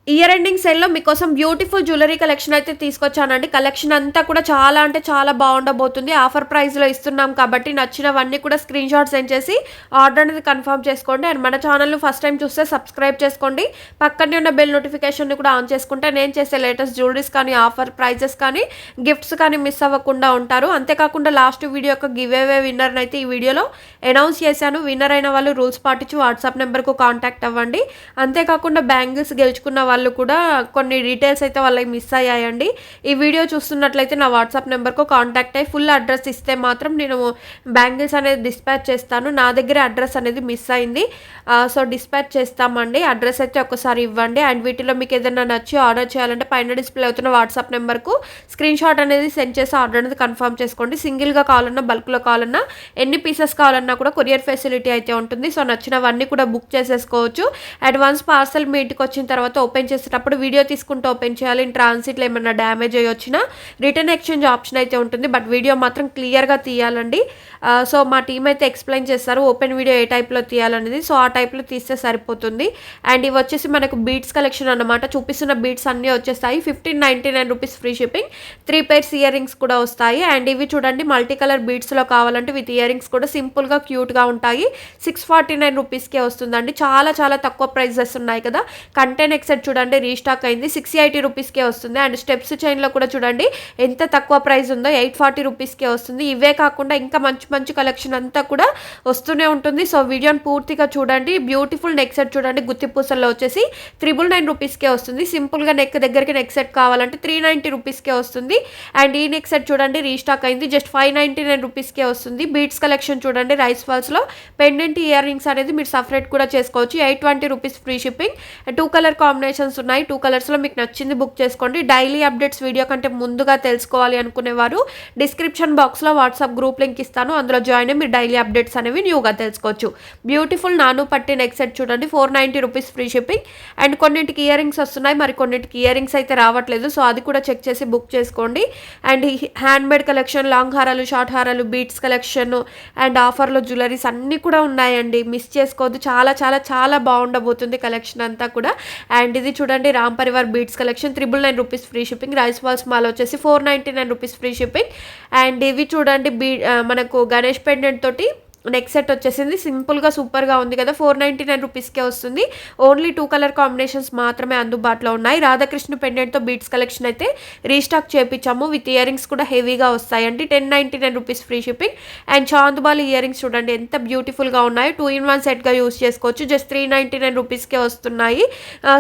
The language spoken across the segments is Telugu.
ఇయర్ ఎండింగ్ సేల్‌లో మీకోసం బ్యూటిఫుల్ జ్యువెలరీ కలెక్షన్ అయితే తీసుకొచ్చానండి. కలెక్షన్ అంతా కూడా చాలా అంటే చాలా బావుండబోతుంది. ఆఫర్ ప్రైస్‌లో ఇస్తున్నాం కాబట్టి నచ్చినవన్నీ కూడా స్క్రీన్ షాట్ సెండ్ చేసి ఆర్డర్ అనేది కన్ఫర్మ్ చేసుకోండి. అండ్ మన ఛానల్‌ని ఫస్ట్ టైమ్ చూస్తే సబ్స్క్రైబ్ చేసుకోండి. పక్కనే ఉన్న బెల్ నోటిఫికేషన్‌ని కూడా ఆన్ చేసుకుంటే నేను చేసే లేటెస్ట్ జ్యువెలరీస్ కానీ, ఆఫర్ ప్రైజెస్ కానీ, గిఫ్ట్స్ కానీ మిస్ అవ్వకుండా ఉంటారు. అంతేకాకుండా లాస్ట్ వీడియో యొక్క గివ్ అవే విన్నర్‌ని అయితే ఈ వీడియోలో అనౌన్స్ చేశాను. విన్నర్ అయిన వాళ్ళు రూల్స్ పాటించి వాట్సాప్ నెంబర్‌కు కాంటాక్ట్ అవ్వండి. అంతేకాకుండా బ్యాంగిల్స్ గెలుచుకున్న వాళ్ళు కూడా కొన్ని డీటెయిల్స్ అయితే వాళ్ళకి మిస్ అయ్యాయండి. ఈ వీడియో చూస్తున్నట్లయితే నా వాట్సాప్ నెంబర్‌కు కాంటాక్ట్ అయ్యి ఫుల్ అడ్రస్ ఇస్తే మాత్రం నేను బ్యాంగిల్స్ అనేది డిస్పాచ్ చేస్తాను. నా దగ్గర అడ్రస్ అనేది మిస్ అయింది. సో డిస్పాచ్ చేస్తామండి. అడ్రస్ అయితే ఒకసారి ఇవ్వండి. అండ్ వీటిలో మీకు ఏదైనా నచ్చి ఆర్డర్ చేయాలంటే పైన డిస్ప్లే అవుతున్న వాట్సాప్ నెంబర్‌కు స్క్రీన్ షాట్ అనేది సెండ్ చేసి ఆర్డర్ అనేది కన్ఫర్మ్ చేసుకోండి. సింగిల్‌గా కావాలన్నా, బల్క్‌లో కావాలన్నా, ఎన్ని పీసెస్ కావాలన్నా కూడా కొరియర్ ఫెసిలిటీ అయితే ఉంటుంది. సో నచ్చినవన్నీ కూడా బుక్ చేసేసుకోవచ్చు. అండ్ వన్స్ పార్సల్ మీ ఇంటికి వచ్చిన తర్వాత ఓపెన్ చేసేటప్పుడు వీడియో తీసుకుంటూ ఓపెన్ చేయాలి. ఇన్ ట్రాన్సిట్లో ఏమన్నా డ్యామేజ్ అయ్యి వచ్చినా రిటర్న్ ఎక్స్చేంజ్ ఆప్షన్ అయితే ఉంటుంది. బట్ వీడియో మాత్రం క్లియర్‌గా తీయాలండి. సో మా టీమ్ అయితే ఎక్స్‌ప్లెయిన్ చేస్తారు ఓపెన్ వీడియో ఏ టైప్‌లో తీయాలనేది. సో ఆ టైప్‌లో తీస్తే సరిపోతుంది. అండ్ ఇవి వచ్చేసి మనకు బీడ్స్ కలెక్షన్ అన్నమాట. చూపిస్తున్న బీడ్స్ అన్నీ వచ్చేస్తాయి. 1599 rupees free shipping. 3 pairs year rings కూడా వస్తాయి. అండ్ ఇవి చూడండి మల్టీ కలర్ బీడ్స్‌లో కావాలంటే విత్ ఇయర్ రింగ్స్ కూడా సింపుల్‌గా క్యూట్‌గా ఉంటాయి. 649 రూపీస్‌కే వస్తుందండి. చాలా చాలా తక్కువ ప్రైజెస్ ఉన్నాయి కదా. కంటెన్ ఎక్సెట్ చూడండి రీస్టాక్ అయింది. 680 రూపీస్‌కే వస్తుంది. అండ్ స్టెప్స్ చైన్‌లో కూడా చూడండి ఎంత తక్కువ ప్రైస్ ఉందో 840 రూపీస్‌కే వస్తుంది. ఇవే కాకుండా ఇంకా మంచి మంచి కలెక్షన్ అంతా కూడా వస్తూనే ఉంటుంది. సో వీడియోని పూర్తిగా చూడండి. బ్యూటిఫుల్ నెక్ సెట్ చూడండి గుత్తి పూసల్లో వచ్చేసి 999 రూపీస్‌కే వస్తుంది. సింపుల్‌గా నెక్ దగ్గరికి నెక్ సెట్ కావాలంటే 390 రూపీస్‌కే వస్తుంది. అండ్ ఈ నెక్ సెట్ చూడండి రీస్టాక్ అయింది. జస్ట్ 599 రూపీస్‌కే వస్తుంది. బీడ్స్ కలెక్షన్ చూడండి రైస్ ఫాల్స్‌లో పెండెంట్ ఇయర్ రింగ్స్ అనేది మీరు సపరేట్ కూడా చేసుకోవచ్చు. 820 rupees free shipping. 2 colour combinations ఉన్నాయి. 2 కలర్స్‌లో మీకు నచ్చింది బుక్ చేసుకోండి. డైలీ అప్డేట్స్ వీడియో కంటే ముందుగా తెలుసుకోవాలి అనుకునేవారు డిస్క్రిప్షన్ బాక్స్‌లో వాట్సాప్ గ్రూప్ లింక్ ఇస్తాను. అందులో జాయిన్ అయ్యి మీరు డైలీ అప్డేట్స్ అనేవి న్యూగా తెలుసుకోవచ్చు. బ్యూటిఫుల్ నాను పట్టి నెక్ సెట్ చూడండి 490 రూపీస్ ఫ్రీ షిప్పింగ్. అండ్ కొన్నింటికి ఇయర్ రింగ్స్ వస్తున్నాయి, మరి కొన్నింటికి ఇయర్ రింగ్స్ అయితే రావట్లేదు. సో అది కూడా చెక్ చేసి బుక్ చేసుకోండి. And hand made collection, long హారాలు, షార్ట్ హారాలు, బీట్స్ కలెక్షన్ అండ్ ఆఫర్లో జ్యువెలరీస్ అన్నీ కూడా ఉన్నాయండి. మిస్ చేసుకోవద్దు. చాలా చాలా చాలా బాగుండబోతుంది కలెక్షన్ అంతా కూడా. అండ్ ఇది చూడండి Ram Parivar beads collection 999 rupees free shipping. రైస్ వాల్స్ మాల్ వచ్చేసి 499 రూపీస్ ఫ్రీ షిప్పింగ్. అండ్ ఇవి చూడండి మనకు గణేష్ పెండెంట్ తోటి నెక్ సెట్ వచ్చేసింది. సింపుల్‌గా సూపర్‌గా ఉంది కదా. 499 రూపీస్‌కే వస్తుంది. ఓన్లీ 2 కలర్ కాంబినేషన్స్ మాత్రమే అందుబాటులో ఉన్నాయి. రాధాకృష్ణ పెండెంట్‌తో బీట్స్ కలెక్షన్ అయితే రీస్టాక్ చేపించాము. విత్ ఇయర్ రింగ్స్ కూడా హెవీగా వస్తాయండి. 1099 rupees free shipping. And Chandbali ear rings చూడండి ఎంత బ్యూటిఫుల్‌గా ఉన్నాయో. 2 ఇన్ 1 సెట్‌గా యూజ్ చేసుకోవచ్చు. జస్ట్ 399 రూపీస్‌కే వస్తున్నాయి.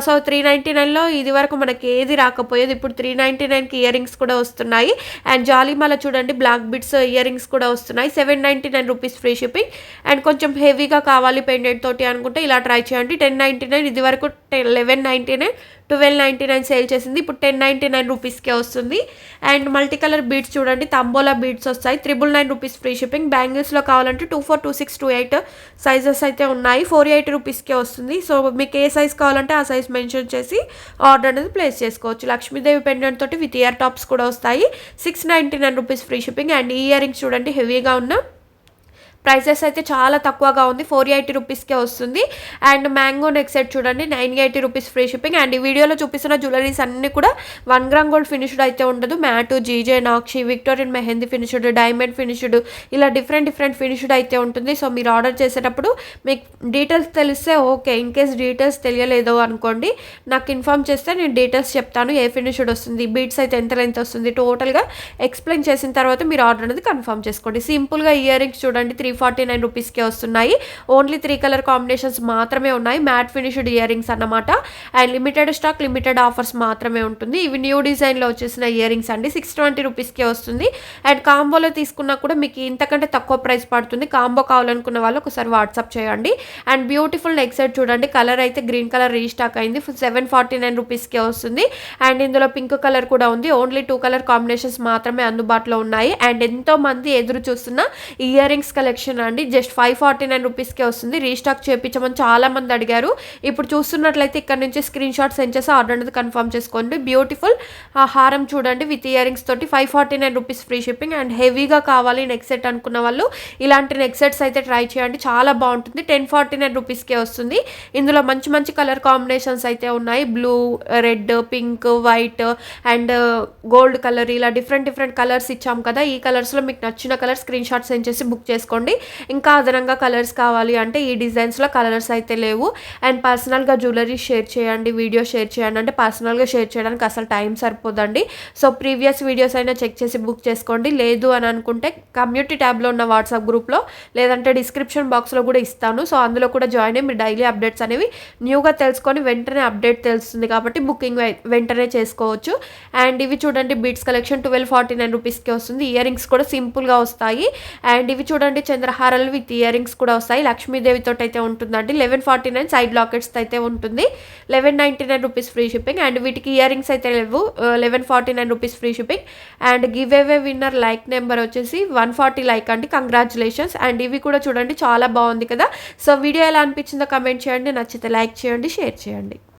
సో 399లో ఇది వరకు మనకి ఏది రాకపోయేది. ఇప్పుడు 399కి ఇయర్ రింగ్స్ కూడా వస్తున్నాయి. అండ్ జాలీమాల చూడండి బ్లాక్ బిట్స్ ఇయర్ రింగ్స్ కూడా వస్తున్నాయి. 799 రూపీస్ ఫ్రీ షిప్పింగ్. అండ్ కొంచెం హెవీగా కావాలి పెండెంట్ తోటి అనుకుంటే ఇలా ట్రై చేయండి. 1099 ఇది వరకు 1199 1299 సేల్ చేసింది. ఇప్పుడు 1099 రూపీస్కే వస్తుంది. అండ్ మల్టీ కలర్ బీడ్స్ చూడండి తంబోలా బీడ్స్ వస్తాయి. 999 రూపీస్ ఫ్రీ షిప్పింగ్. బ్యాంగిల్స్లో కావాలంటే 24, 26, 28 సైజెస్ అయితే ఉన్నాయి. 480 రూపీస్కే వస్తుంది. సో మీకు ఏ సైజ్ కావాలంటే ఆ సైజ్ మెన్షన్ చేసి ఆర్డర్ అనేది ప్లేస్ చేసుకోవచ్చు. లక్ష్మీదేవి పెండెంట్ తోటి విత్ ఇయర్ టాప్స్ కూడా వస్తాయి. 699 రూపీస్ ఫ్రీ షిప్పింగ్. అండ్ ఈ ఇయర్ రింగ్స్ చూడండి హెవీగా ఉన్న ప్రైసెస్ అయితే చాలా తక్కువగా ఉంది. 480 రూపీస్కే వస్తుంది. అండ్ మ్యాంగో నెక్ సెట్ చూడండి 980 రూపీస్ ఫ్రీ షిప్పింగ్. అండ్ ఈ వీడియోలో చూపిస్తున్న జ్యువెలరీస్ అన్నీ కూడా 1 గ్రామ్ గోల్డ్ ఫినిష్డ్ అయితే ఉండదు. Matte, GJ, nakshi, Victorian mehndi finished, diamond finished ఇలా డిఫరెంట్ ఫినిష్డ్ అయితే ఉంటుంది. సో మీరు ఆర్డర్ చేసేటప్పుడు మీకు డీటెయిల్స్ తెలిస్తే ఓకే. ఇన్ కేస్ డీటెయిల్స్ తెలియలేదు అనుకోండి నాకు ఇన్ఫామ్ చేస్తే నేను డీటెయిల్స్ చెప్తాను. ఏ ఫినిష్డ్ వస్తుంది, బీట్స్ అయితే ఎంత లెంత్ వస్తుంది, టోటల్గా ఎక్స్ప్లెయిన్ చేసిన తర్వాత మీరు ఆర్డర్ అనేది కన్ఫర్మ్ చేసుకోండి. సింపుల్గా ఇయర్ రింగ్స్ చూడండి 349 రూపీస్కే వస్తున్నాయి. ఓన్లీ 3 కలర్ కాంబినేషన్స్ మాత్రమే ఉన్నాయి. మ్యాట్ ఫినిష్డ్ ఇయర్ రింగ్స్ అన్నమాట. And limited stock, limited offers మాత్రమే ఉంటుంది. ఇవి న్యూ డిజైన్లో వచ్చేసిన ఇయర్ రింగ్స్ అండి. 620 రూపీస్కే వస్తుంది. అండ్ కాంబోలో తీసుకున్నా కూడా మీకు ఇంతకంటే తక్కువ ప్రైస్ పడుతుంది. కాంబో కావాలనుకున్న వాళ్ళు ఒకసారి వాట్సాప్ చేయండి. అండ్ బ్యూటిఫుల్ నెక్ సెట్ చూడండి కలర్ అయితే గ్రీన్ కలర్ రీస్టాక్ అయింది. 749 రూపీస్కే వస్తుంది. అండ్ ఇందులో పింక్ కలర్ కూడా ఉంది. ఓన్లీ 2 కలర్ కాంబినేషన్స్ మాత్రమే అందుబాటులో ఉన్నాయి. అండ్ ఎంతో మంది ఎదురు చూస్తున్న ఇయర్ రింగ్స్ కలెక్షన్ కలెక్షన్ అండి. జస్ట్ 549 రూపీస్‌కే వస్తుంది. రీస్టాక్ చేపించమని చాలామంది అడిగారు. ఇప్పుడు చూస్తున్నట్లయితే ఇక్కడ నుంచి స్క్రీన్ షాట్ సెండ్ చేసి ఆర్డర్ అనేది కన్ఫర్మ్ చేసుకోండి. బ్యూటిఫుల్ హారం చూడండి విత్ ఇయర్ రింగ్స్ తోటి 549 రూపీస్ ఫ్రీ షిప్పింగ్. అండ్ హెవీగా కావాలి నెక్ సెట్ అనుకున్న వాళ్ళు ఇలాంటి నెక్ సెట్స్ అయితే ట్రై చేయండి. చాలా బాగుంటుంది. 1049 రూపీస్‌కే వస్తుంది. ఇందులో మంచి మంచి కలర్ కాంబినేషన్స్ అయితే ఉన్నాయి. Blue, red, pink, white and gold colour ఇలా డిఫరెంట్ కలర్స్ ఇచ్చాం కదా. ఈ కలర్స్లో మీకు నచ్చిన కలర్ స్క్రీన్ షాట్ సెండ్ చేసి బుక్ చేసుకోండి. ఇంకా అదనంగా కలర్స్ కావాలి అంటే ఈ డిజైన్స్లో కలర్స్ అయితే లేవు. అండ్ పర్సనల్గా జ్యువెలరీ షేర్ చేయండి, వీడియో షేర్ చేయండి అంటే పర్సనల్గా షేర్ చేయడానికి అసలు టైం సరిపోదండి. సో ప్రీవియస్ వీడియోస్ అయినా చెక్ చేసి బుక్ చేసుకోండి. లేదు అని అనుకుంటే కమ్యూనిటీ ట్యాబ్లో ఉన్న వాట్సాప్ గ్రూప్లో లేదంటే డిస్క్రిప్షన్ బాక్స్లో కూడా ఇస్తాను. సో అందులో కూడా జాయిన్ అయ్యి మీరు డైలీ అప్డేట్స్ అనేవి న్యూగా తెలుసుకొని వెంటనే అప్డేట్ తెలుస్తుంది కాబట్టి బుకింగ్ వెంటనే చేసుకోవచ్చు. అండ్ ఇవి చూడండి బీట్స్ కలెక్షన్ 1249 రూపీస్కి వస్తుంది. ఇయర్ రింగ్స్ కూడా సింపుల్గా వస్తాయి. అండ్ ఇవి చూడండి చంద్రహారాలు విత్ ఇయర్ రింగ్స్ కూడా వస్తాయి. లక్ష్మీదేవితో అయితే ఉంటుందండి. 1149 సైడ్ లాకెట్స్ అయితే ఉంటుంది. 1199 రూపీస్ ఫ్రీ షిప్పింగ్. అండ్ వీటికి ఇయర్ రింగ్స్ అయితే లేవు. 1149 rupees free shipping. And give away winner like number వచ్చేసి 140 లైక్ అండి. కంగ్రాచులేషన్స్. అండ్ ఇవి కూడా చూడండి చాలా బాగుంది కదా. సో వీడియో ఎలా అనిపించిందో కమెంట్ చేయండి. నచ్చితే లైక్ చేయండి, షేర్ చేయండి.